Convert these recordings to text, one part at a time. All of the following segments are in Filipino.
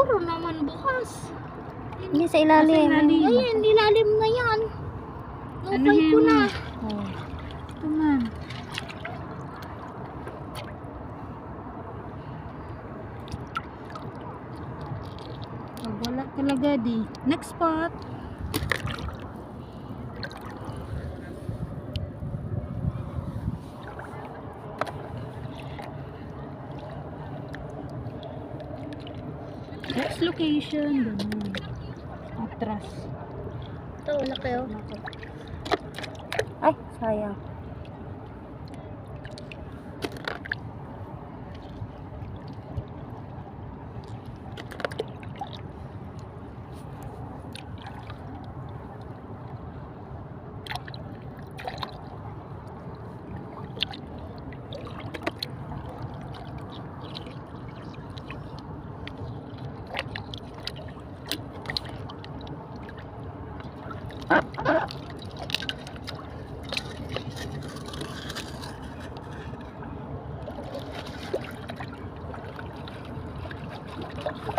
Siguro naman bukas. Hindi sa ilalim. Ayan, nilalim na yan. Nukay ko na. Oh. Ito man. Oh, wala talaga di. Next spot. Next location. Ganun. Atras. Ito, wala kayo. Ay, sayang.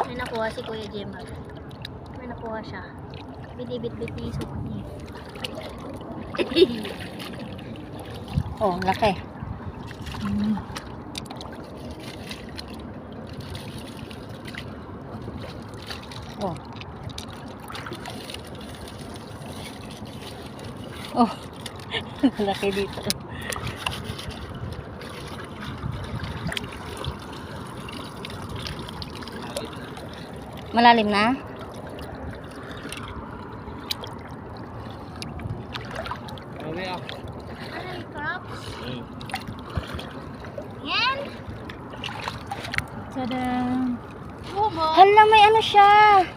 May nakuha si Kuya Jemar. May nakuha siya. Binibit-bit niya yung suot niya. Oh, laki. Oh. Oh. Laki dito. Malalim na? Ay, crops. Yan. Tada! Bubo. Hala, may ano siya.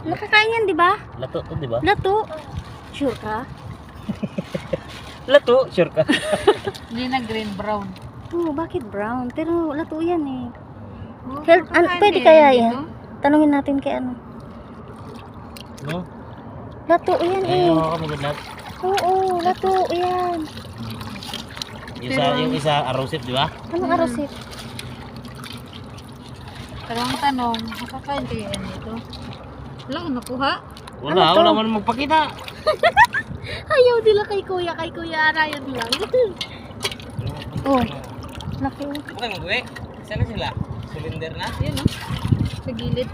Nakakain yan, di ba? Lato to, di ba? Lato. Sure ka? Lato, sure ka. Hindi na green brown. Oo, bakit brown? Pero lato yan eh. Oh, Pwede kaya yan? Tanungin natin kay ano. No? Lato yan eh. Ay, mga kamagandad. Oo, lato yan. Yung isa arrowsip, di ba? Anong arosip? Pero ang tanong, makakain kaya yan ito? Wala ko nakuha. Wala, Ano to? wala man magpakita. Ayaw nila kay Kuya Ryan lang. Oh, laki. Bukan mo, gue. Sana sila. Cylinder na. Yan o. Sa gilid.